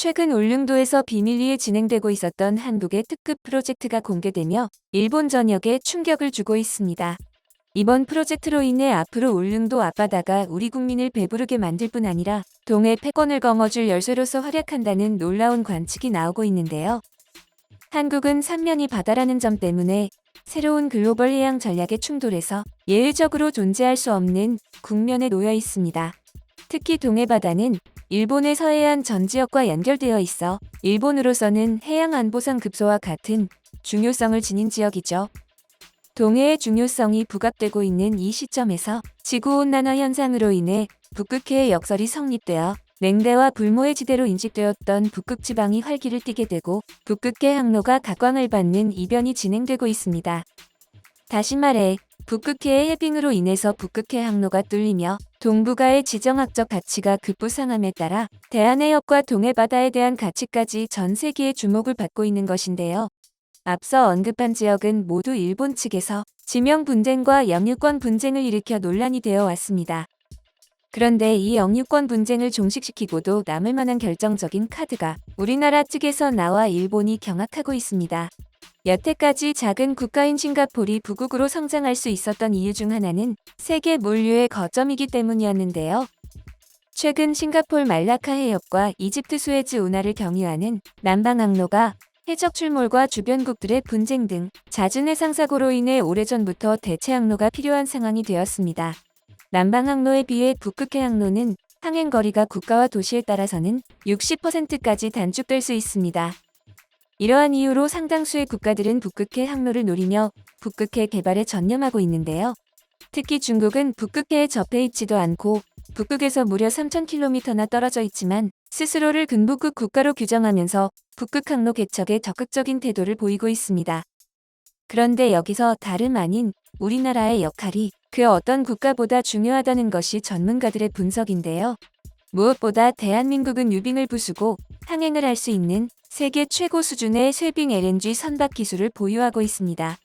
최근 울릉도에서 비밀리에 진행되고 있었던 한국의 특급 프로젝트가 공개되며 일본 전역에 충격을 주고 있습니다. 이번 프로젝트로 인해 앞으로 울릉도 앞바다가 우리 국민을 배부르게 만들 뿐 아니라 동해 패권을 거머쥘 열쇠로서 활약한다는 놀라운 관측이 나오고 있는데요. 한국은 삼면이 바다라는 점 때문에 새로운 글로벌 해양 전략의 충돌에서 예외적으로 존재할 수 없는 국면에 놓여 있습니다. 특히 동해바다는 일본의 서해안 전 지역과 연결되어 있어 일본으로서는 해양 안보상 급소와 같은 중요성을 지닌 지역이죠. 동해의 중요성이 부각되고 있는 이 시점에서 지구온난화 현상으로 인해 북극해의 역설이 성립되어 냉대와 불모의 지대로 인식되었던 북극지방이 활기를 띠게 되고 북극해 항로가 각광을 받는 이변이 진행되고 있습니다. 다시 말해 북극해의 해빙으로 인해서 북극해 항로가 뚫리며 동북아의 지정학적 가치가 급부상함에 따라 대한해협과 동해바다에 대한 가치까지 전 세계의 주목을 받고 있는 것인데요. 앞서 언급한 지역은 모두 일본 측에서 지명 분쟁과 영유권 분쟁을 일으켜 논란이 되어 왔습니다. 그런데 이 영유권 분쟁을 종식시키고도 남을 만한 결정적인 카드가 우리나라 측에서 나와 일본이 경악하고 있습니다. 여태까지 작은 국가인 싱가포르이 부국으로 성장할 수 있었던 이유 중 하나는 세계 물류의 거점이기 때문이었는데요. 최근 싱가포르 말라카 해협과 이집트 수에즈 운하를 경유하는 남방항로가 해적 출몰과 주변국들의 분쟁 등 잦은 해상 사고로 인해 오래전부터 대체 항로가 필요한 상황이 되었습니다. 남방항로에 비해 북극해 항로는 항행 거리가 국가와 도시에 따라서는 60%까지 단축될 수 있습니다. 이러한 이유로 상당수의 국가들은 북극해 항로를 노리며 북극해 개발에 전념하고 있는데요. 특히 중국은 북극해에 접해 있지도 않고 북극에서 무려 3,000km나 떨어져 있지만 스스로를 근북극 국가로 규정하면서 북극 항로 개척에 적극적인 태도를 보이고 있습니다. 그런데 여기서 다름 아닌 우리나라의 역할이 그 어떤 국가보다 중요하다는 것이 전문가들의 분석인데요. 무엇보다 대한민국은 유빙을 부수고 항행을 할 수 있는 세계 최고 수준의 쇠빙 LNG 선박 기술을 보유하고 있습니다.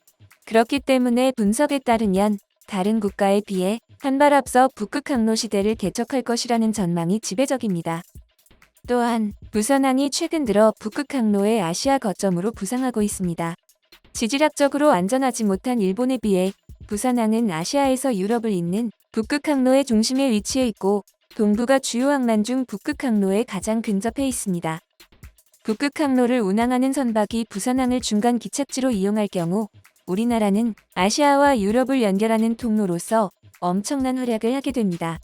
그렇기 때문에 분석에 따르면 다른 국가에 비해 한 발 앞서 북극 항로 시대를 개척할 것이라는 전망이 지배적입니다. 또한 부선항이 최근 들어 북극 항로의 아시아 거점으로 부상하고 있습니다. 지질학적으로 안전하지 못한 일본에 비해 부산항은 아시아에서 유럽을 잇는 북극 항로의 중심에 위치해 있고 동북아 주요 항만 중 북극 항로에 가장 근접해 있습니다. 북극 항로를 운항하는 선박이 부산항을 중간 기착지로 이용할 경우 우리나라는 아시아와 유럽을 연결하는 통로로서 엄청난 활약을 하게 됩니다.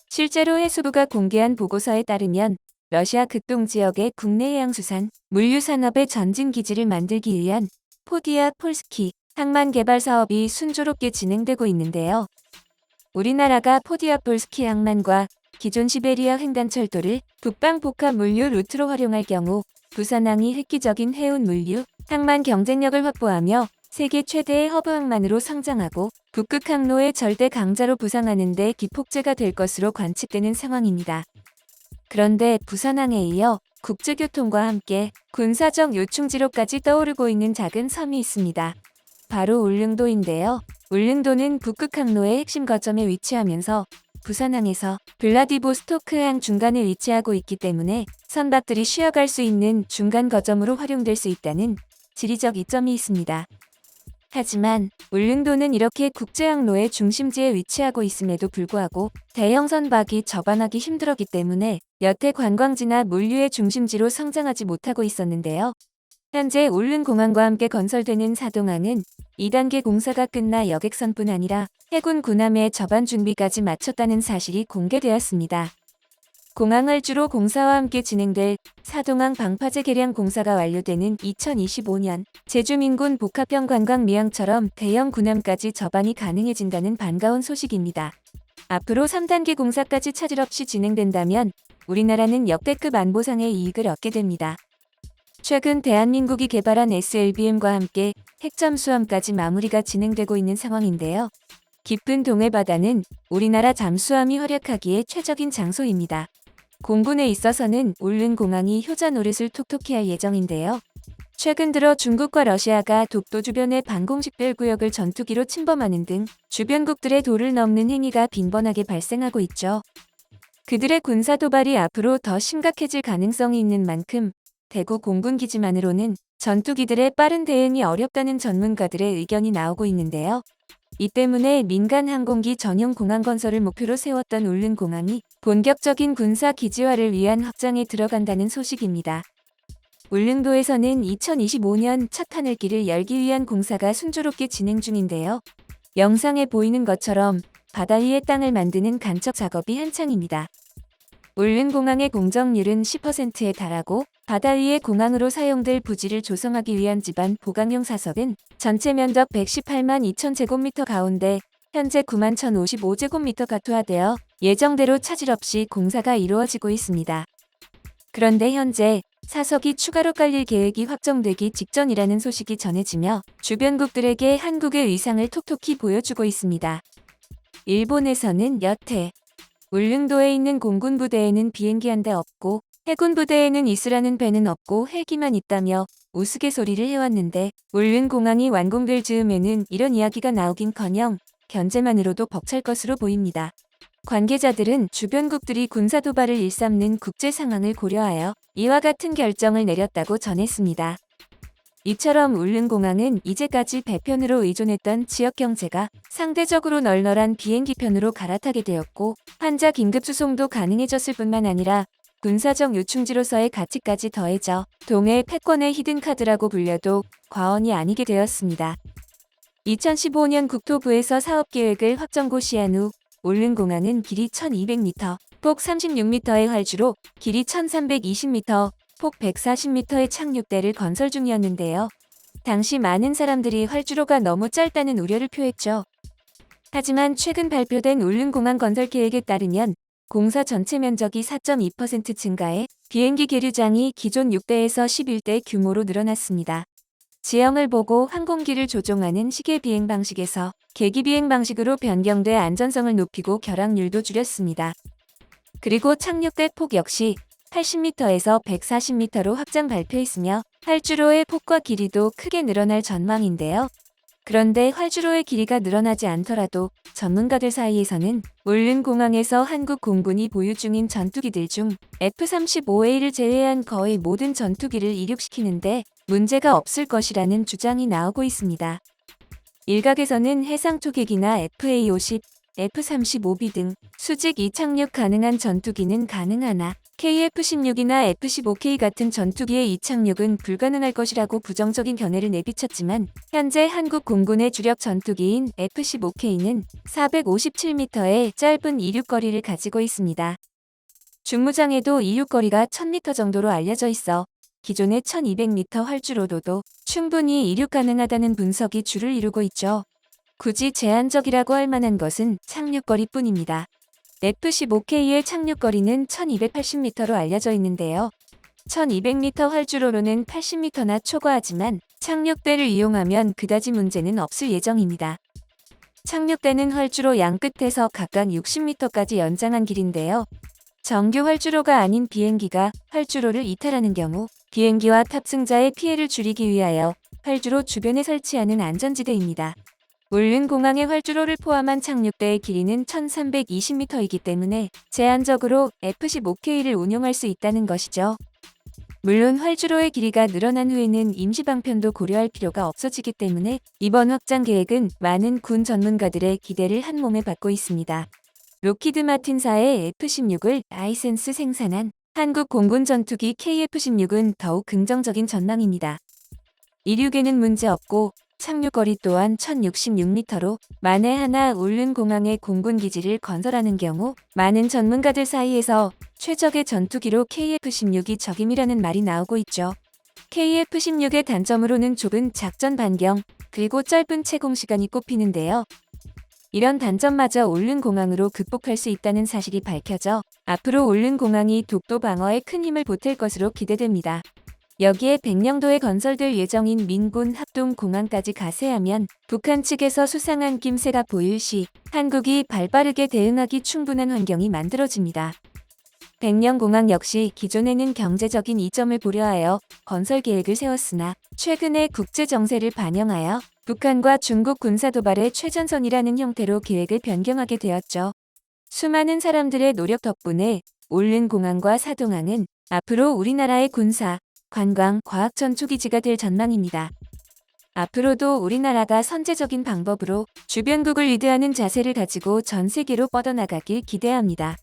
실제로 해수부가 공개한 보고서에 따르면 러시아 극동 지역의 국내 해양수산, 물류산업의 전진 기지를 만들기 위한 포디아 폴스키 항만 개발 사업이 순조롭게 진행되고 있는데요. 우리나라가 포디아 폴스키 항만과 기존 시베리아 횡단철도를 북방 복합 물류 루트로 활용할 경우 부산항이 획기적인 해운 물류, 항만 경쟁력을 확보하며 세계 최대의 허브 항만으로 성장하고 북극 항로의 절대 강자로 부상하는 데 기폭제가 될 것으로 관측되는 상황입니다. 그런데 부산항에 이어 국제교통과 함께 군사적 요충지로까지 떠오르고 있는 작은 섬이 있습니다. 바로 울릉도인데요. 울릉도는 북극 항로의 핵심 거점에 위치하면서 부산항에서 블라디보스토크항 중간에 위치하고 있기 때문에 선박들이 쉬어갈 수 있는 중간 거점으로 활용될 수 있다는 지리적 이점이 있습니다. 하지만 울릉도는 이렇게 국제항로의 중심지에 위치하고 있음에도 불구하고 대형 선박이 접안하기 힘들었기 때문에 여태 관광지나 물류의 중심지로 성장하지 못하고 있었는데요. 현재 울릉공항과 함께 건설되는 사동항은 2단계 공사가 끝나 여객선뿐 아니라 해군 군함의 접안 준비까지 마쳤다는 사실이 공개되었습니다. 공항을 주로 공사와 함께 진행될 사동항 방파제 개량 공사가 완료되는 2025년 제주민군 복합형 관광 미항처럼 대형 군함까지 접안이 가능해진다는 반가운 소식입니다. 앞으로 3단계 공사까지 차질 없이 진행된다면 우리나라는 역대급 안보상의 이익을 얻게 됩니다. 최근 대한민국이 개발한 SLBM과 함께 핵잠수함까지 마무리가 진행되고 있는 상황인데요. 깊은 동해바다는 우리나라 잠수함이 활약하기에 최적인 장소입니다. 공군에 있어서는 울릉공항이 효자 노릇을 톡톡히 할 예정인데요. 최근 들어 중국과 러시아가 독도 주변의 방공식별 구역을 전투기로 침범하는 등 주변국들의 도를 넘는 행위가 빈번하게 발생하고 있죠. 그들의 군사 도발이 앞으로 더 심각해질 가능성이 있는 만큼 대구 공군기지만으로는 전투기들의 빠른 대응이 어렵다는 전문가들의 의견이 나오고 있는데요. 이 때문에 민간 항공기 전용 공항 건설을 목표로 세웠던 울릉공항이 본격적인 군사 기지화를 위한 확장에 들어간다는 소식입니다. 울릉도에서는 2025년 첫 하늘길을 열기 위한 공사가 순조롭게 진행 중인데요. 영상에 보이는 것처럼 바다 위에 땅을 만드는 간척 작업이 한창입니다. 울릉공항의 공정률은 10%에 달하고 바다 위의 공항으로 사용될 부지를 조성하기 위한 지반 보강용 사석은 전체 면적 118만 2천 제곱미터 가운데 현재 9만 1,055제곱미터가 투하되어 예정대로 차질 없이 공사가 이루어지고 있습니다. 그런데 현재 사석이 추가로 깔릴 계획이 확정되기 직전이라는 소식이 전해지며 주변국들에게 한국의 위상을 톡톡히 보여주고 있습니다. 일본에서는 여태 울릉도에 있는 공군 부대에는 비행기 한 대 없고 해군 부대에는 이스라는 배는 없고 헬기만 있다며 우스갯소리를 해왔는데 울릉공항이 완공될 즈음에는 이런 이야기가 나오긴커녕 견제만으로도 벅찰 것으로 보입니다. 관계자들은 주변국들이 군사 도발을 일삼는 국제 상황을 고려하여 이와 같은 결정을 내렸다고 전했습니다. 이처럼 울릉공항은 이제까지 배편으로 의존했던 지역 경제가 상대적으로 널널한 비행기편으로 갈아타게 되었고 환자 긴급 수송도 가능해졌을 뿐만 아니라 군사적 요충지로서의 가치까지 더해져 동해 패권의 히든카드라고 불려도 과언이 아니게 되었습니다. 2015년 국토부에서 사업계획을 확정고시한 후 울릉공항은 길이 1200m, 폭 36m의 활주로, 길이 1320m, 폭 140m의 착륙대를 건설 중이었는데요. 당시 많은 사람들이 활주로가 너무 짧다는 우려를 표했죠. 하지만 최근 발표된 울릉공항 건설 계획에 따르면 공사 전체 면적이 4.2% 증가해 비행기 계류장이 기존 6대에서 11대 규모로 늘어났습니다. 지형을 보고 항공기를 조종하는 시계 비행 방식에서 계기 비행 방식으로 변경돼 안전성을 높이고 결항률도 줄였습니다. 그리고 착륙대 폭 역시 80m에서 140m로 확장 발표했으며 활주로의 폭과 길이도 크게 늘어날 전망인데요. 그런데 활주로의 길이가 늘어나지 않더라도 전문가들 사이에서는 울릉공항에서 한국 공군이 보유 중인 전투기들 중 F-35A를 제외한 거의 모든 전투기를 이륙시키는데 문제가 없을 것이라는 주장이 나오고 있습니다. 일각에서는 해상 초계기나 FA-50, F-35B 등 수직 이착륙 가능한 전투기는 가능하나 KF-16이나 F-15K 같은 전투기의 이착륙은 불가능할 것이라고 부정적인 견해를 내비쳤지만 현재 한국 공군의 주력 전투기인 F-15K는 457m의 짧은 이륙거리를 가지고 있습니다. 중무장에도 이륙거리가 1000m 정도로 알려져 있어 기존의 1200m 활주로도도 충분히 이륙 가능하다는 분석이 주를 이루고 있죠. 굳이 제한적이라고 할 만한 것은 착륙거리뿐입니다. F-15K의 착륙거리는 1280m로 알려져 있는데요. 1200m 활주로로는 80m나 초과하지만 착륙대를 이용하면 그다지 문제는 없을 예정입니다. 착륙대는 활주로 양끝에서 각각 60m까지 연장한 길인데요. 정규 활주로가 아닌 비행기가 활주로를 이탈하는 경우 비행기와 탑승자의 피해를 줄이기 위하여 활주로 주변에 설치하는 안전지대입니다. 울릉공항의 활주로를 포함한 착륙대의 길이는 1320m이기 때문에 제한적으로 F-15K를 운용할 수 있다는 것이죠. 물론 활주로의 길이가 늘어난 후에는 임시방편도 고려할 필요가 없어지기 때문에 이번 확장 계획은 많은 군 전문가들의 기대를 한몸에 받고 있습니다. 록히드 마틴사의 F-16을 라이센스 생산한 한국 공군 전투기 KF-16은 더욱 긍정적인 전망입니다. 이륙에는 문제없고 착륙거리 또한 1066m로 만에 하나 울릉공항에 공군기지를 건설하는 경우 많은 전문가들 사이에서 최적의 전투기로 KF-16이 적임이라는 말이 나오고 있죠. KF-16의 단점으로는 좁은 작전 반경 그리고 짧은 채공 시간이 꼽히는데요. 이런 단점마저 울릉공항으로 극복할 수 있다는 사실이 밝혀져 앞으로 울릉공항이 독도 방어에 큰 힘을 보탤 것으로 기대됩니다. 여기에 백령도에 건설될 예정인 민군 합동공항까지 가세하면 북한 측에서 수상한 낌새가 보일 시 한국이 발빠르게 대응하기 충분한 환경이 만들어집니다. 백령공항 역시 기존에는 경제적인 이점을 고려하여 건설 계획을 세웠으나 최근에 국제 정세를 반영하여 북한과 중국 군사 도발의 최전선이라는 형태로 계획을 변경하게 되었죠. 수많은 사람들의 노력 덕분에 울릉공항과 사동항은 앞으로 우리나라의 군사, 관광, 과학 전초기지가 될 전망입니다. 앞으로도 우리나라가 선제적인 방법으로 주변국을 리드하는 자세를 가지고 전 세계로 뻗어나가길 기대합니다.